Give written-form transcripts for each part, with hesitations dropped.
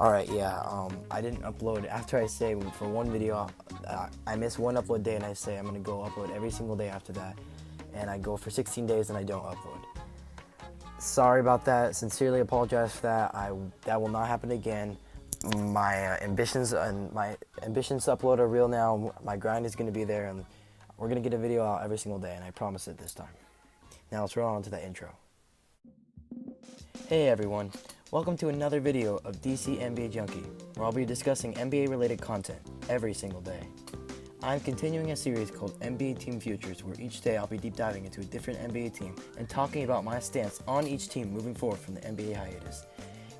Alright, yeah, I didn't upload. After I say for one video, I miss one upload day and I say I'm going to go upload every single day after that. And I go for 16 days and I don't upload. Sorry about that. Sincerely apologize for that. That will not happen again. My ambitions to upload are real now. My grind is going to be there, and we're going to get a video out every single day, and I promise it this time. Now let's roll on to that intro. Hey everyone, welcome to another video of DC NBA Junkie, where I'll be discussing NBA related content every single day. I'm continuing a series called NBA Team Futures, where each day I'll be deep diving into a different NBA team and talking about my stance on each team moving forward from the NBA hiatus.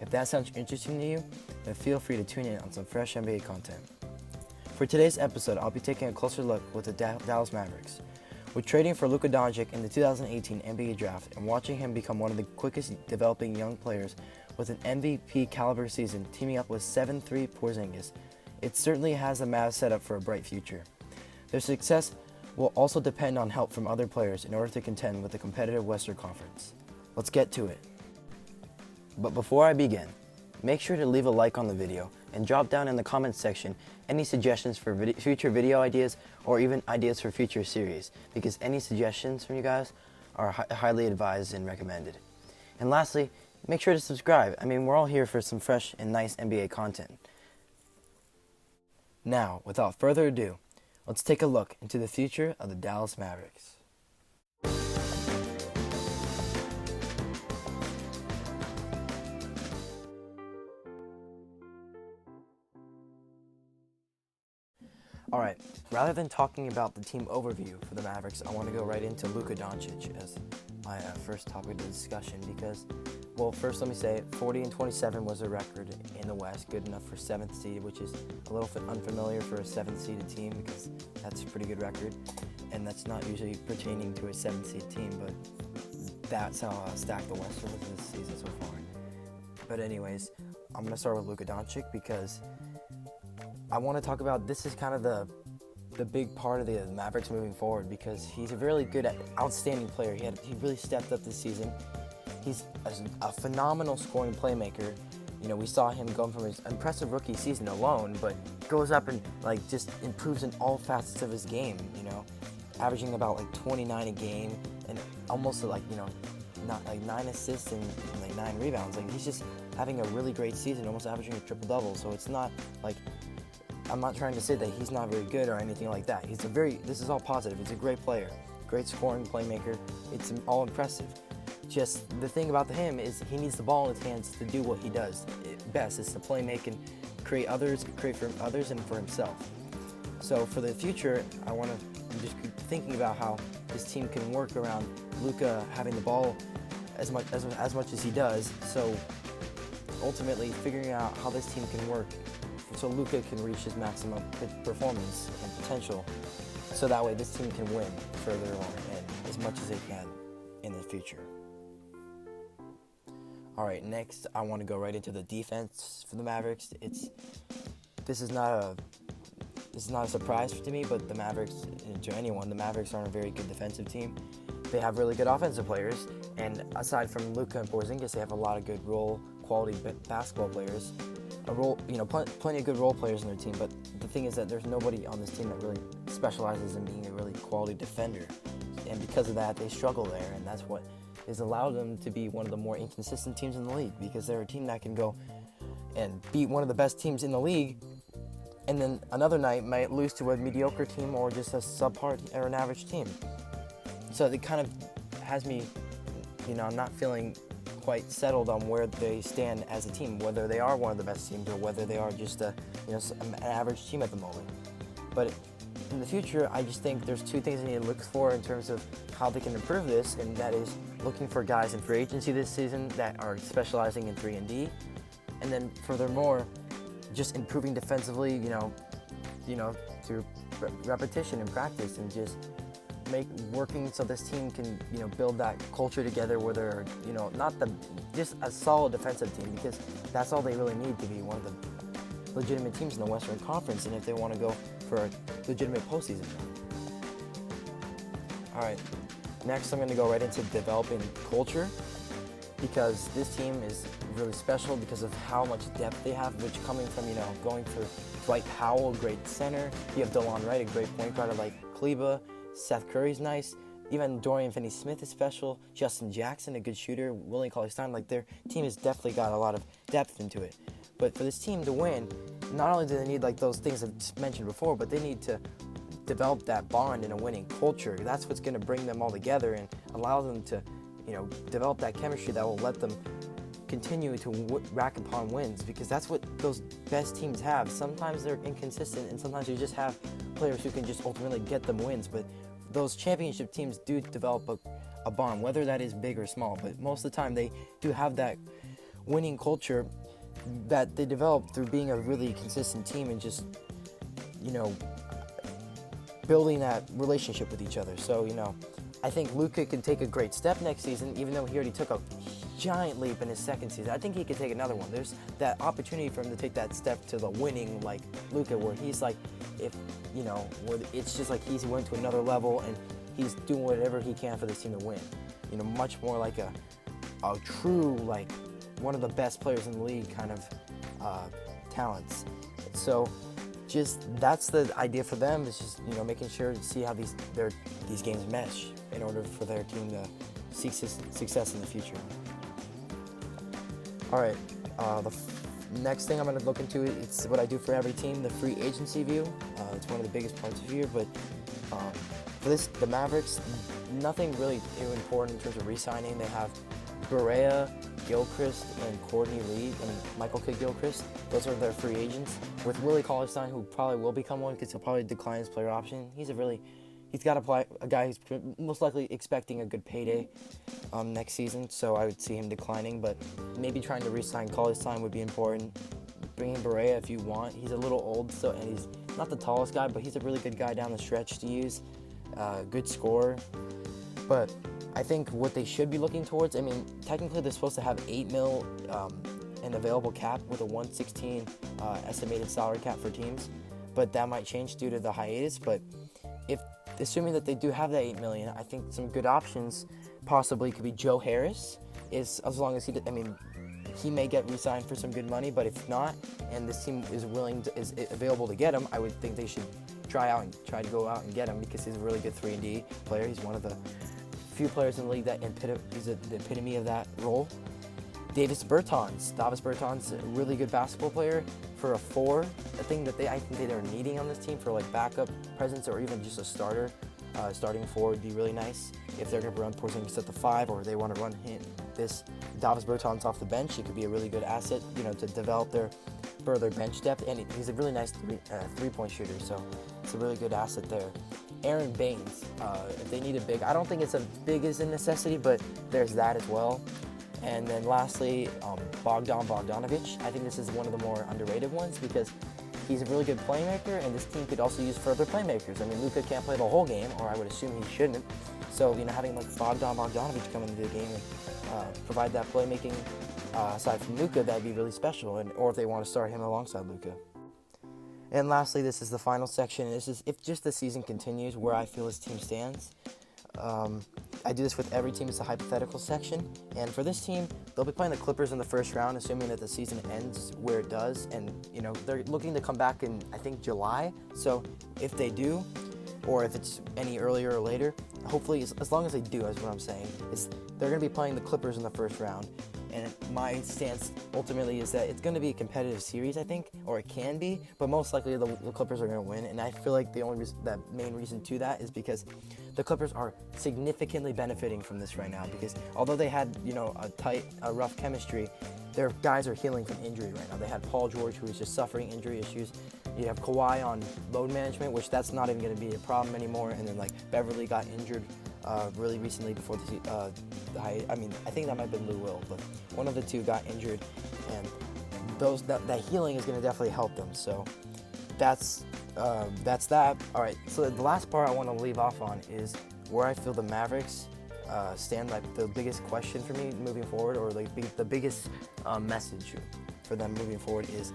If that sounds interesting to you, then feel free to tune in on some fresh NBA content. For today's episode, I'll be taking a closer look with the Dallas Mavericks. With trading for Luka in the 2018 NBA Draft and watching him become one of the quickest developing young players with an MVP caliber season teaming up with 7'3" Porzingis, it certainly has the Mavs set up for a bright future. Their success will also depend on help from other players in order to contend with the competitive Western Conference. Let's get to it. But before I begin, make sure to leave a like on the video and drop down in the comments section any suggestions for future video ideas or even ideas for future series, because any suggestions from you guys are highly advised and recommended. And lastly, make sure to subscribe. I mean, we're all here for some fresh and nice NBA content. Now, without further ado, let's take a look into the future of the Dallas Mavericks. Alright, rather than talking about the team overview for the Mavericks, I want to go right into Luka as my first topic of discussion because, well, first let me say 40-27 was a record in the West, good enough for 7th seed, which is a little bit unfamiliar for a 7th seeded team because that's a pretty good record, and that's not usually pertaining to a 7th seed team, but that's how stacked the West was this season so far. But anyways, I'm going to start with Luka because I want to talk about, this is kind of the big part of the Mavericks moving forward because he's a really good, outstanding player. He really stepped up this season. He's a phenomenal scoring playmaker. You know, we saw him going from his impressive rookie season alone, but goes up and just improves in all facets of his game. You know, averaging about 29 a game and almost not 9 assists and 9 rebounds. He's just having a really great season, almost averaging a triple-double. So it's not I'm not trying to say that he's not very good or anything like that. This is all positive. He's a great player, great scoring playmaker. It's all impressive. Just the thing about him is he needs the ball in his hands to do what he does best, is to play make and create for others and for himself. So for the future, I'm just keep thinking about how this team can work around Luka having the ball as much as he does. So ultimately figuring out how this team can work so Luka can reach his maximum performance and potential, so that way this team can win further on and as much as they can in the future. Alright, next I want to go right into the defense for the Mavericks. This is not a surprise to me, but the Mavericks, to anyone, the Mavericks aren't a very good defensive team. They have really good offensive players, and aside from Luka and Porzingis, they have a lot of good quality basketball players. Plenty of good role players in their team, but the thing is that there's nobody on this team that really specializes in being a really quality defender, and because of that, they struggle there, and that's what has allowed them to be one of the more inconsistent teams in the league, because they're a team that can go and beat one of the best teams in the league, and then another night might lose to a mediocre team or just a subpar or an average team. So it kind of has me, I'm not feeling quite settled on where they stand as a team, whether they are one of the best teams or whether they are just an average team at the moment. But in the future, I just think there's two things I need to look for in terms of how they can improve this, and that is looking for guys in free agency this season that are specializing in 3-and-D, and then furthermore, just improving defensively, through repetition and practice, and just working so this team can, build that culture together where they're, just a solid defensive team, because that's all they really need to be one of the legitimate teams in the Western Conference, and if they want to go for a legitimate postseason. All right, next I'm going to go right into developing culture. because this team is really special because of how much depth they have, which coming from, going for Dwight Powell, great center. You have DeLon Wright, a great point guard like Kleba. Seth Curry's nice. Even Dorian Finney-Smith is special. Justin Jackson, a good shooter. Willie Cauley-Stein. Their team has definitely got a lot of depth into it. But for this team to win, not only do they need those things I've mentioned before, but they need to develop that bond in a winning culture. That's what's going to bring them all together and allow them to, develop that chemistry that will let them continue to rack upon wins, because that's what those best teams have. Sometimes they're inconsistent, and sometimes you just have players who can just ultimately get them wins. But those championship teams do develop a bond, whether that is big or small. But most of the time, they do have that winning culture that they develop through being a really consistent team and just, building that relationship with each other. So, I think Luka can take a great step next season, even though he already took a giant leap in his second season. I think he could take another one. There's that opportunity for him to take that step to the winning, like Luka, where he's where it's just like he's went to another level and he's doing whatever he can for this team to win. Much more like a true, one of the best players in the league kind of talents. So that's the idea for them, is just making sure to see how these games mesh in order for their team to seek success in the future. All right, the next thing I'm going to look into, it's what I do for every team, the free agency view. It's one of the biggest parts of the year, but for the Mavericks, nothing really important in terms of re-signing. They have Barea, Gilchrist, and Courtney Lee, and Michael Kidd-Gilchrist. Those are their free agents. With Willie Cauley-Stein, who probably will become one because he'll probably decline his player option. He's got a guy who's most likely expecting a good payday next season, so I would see him declining. But maybe trying to re-sign Cauley-Stein would be important. Bring in Barea if you want. He's a little old, and he's not the tallest guy, but he's a really good guy down the stretch to use. Good scorer. But I think what they should be looking towards, technically they're supposed to have $8 million in available cap with a 116 estimated salary cap for teams, but that might change due to the hiatus. But assuming that they do have that $8 million, I think some good options possibly could be Joe Harris, as long as he may get re-signed for some good money. But if not, and this team is available to get him, I would think they should try to go out and get him, because he's a really good 3-and-D player. He's one of the few players in the league that he's the epitome of that role. Davis Bertans a really good basketball player for a 4. A thing that I think they're needing on this team for backup presence, or even just a starter. Starting 4 would be really nice if they're going to run Porzingis at the 5, or they want to run this Davis Bertans off the bench. It could be a really good asset, to develop their further bench depth, and he's a really nice three-point shooter, so it's a really good asset there. Aaron Baines, if they need a big, I don't think it's as big as a necessity, but there's that as well. And then lastly, Bogdan Bogdanovic. I think this is one of the more underrated ones, because he's a really good playmaker, and this team could also use further playmakers. Luka can't play the whole game, or I would assume he shouldn't. So, having Bogdan Bogdanovic come into the game and provide that playmaking aside from Luka, that'd be really special. Or if they want to start him alongside Luka. And lastly, this is the final section, and this is if just the season continues, where I feel this team stands. I do this with every team. It's a hypothetical section, and for this team, they'll be playing the Clippers in the first round, assuming that the season ends where it does, and they're looking to come back in, I think, July. So if they do, or if it's any earlier or later, hopefully, as long as they do, is what I'm saying, they're going to be playing the Clippers in the first round. And my stance ultimately is that it's going to be a competitive series, I think, or it can be, but most likely the Clippers are going to win. And I feel like the main reason to that is because the Clippers are significantly benefiting from this right now, because although they had, a rough chemistry, their guys are healing from injury right now. They had Paul George, who is just suffering injury issues. You have Kawhi on load management, which that's not even going to be a problem anymore. And then Beverly got injured really recently before I think that might have been Lou Will, but one of the two got injured, and that healing is going to definitely help them. So that's that. All right. So the last part I want to leave off on is where I feel the Mavericks stand. The biggest question for me moving forward, or the biggest message for them moving forward is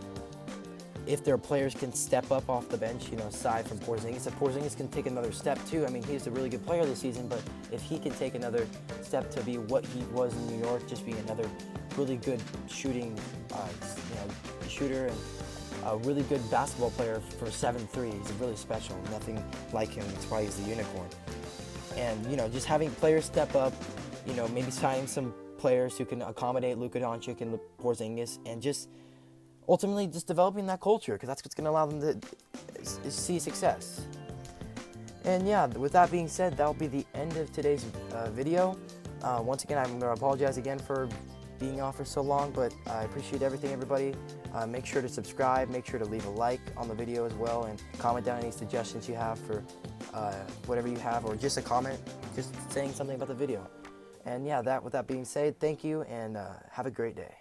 if their players can step up off the bench, aside from Porzingis, if Porzingis can take another step too. I mean, he's a really good player this season, but if he can take another step to be what he was in New York, just being another really good shooting, shooter and a really good basketball player for 7'3", he's really special. Nothing like him. That's why he's the unicorn. And just having players step up, maybe signing some players who can accommodate Luka Doncic and Porzingis, and just ultimately just developing that culture, because that's what's going to allow them to see success. And yeah, with that being said, that'll be the end of today's video. Once again, I'm going to apologize again for being off for so long, but I appreciate everything, everybody. Make sure to subscribe, make sure to leave a like on the video as well, and comment down any suggestions you have for whatever you have, or just a comment, just saying something about the video. And yeah, with that being said, thank you, and have a great day.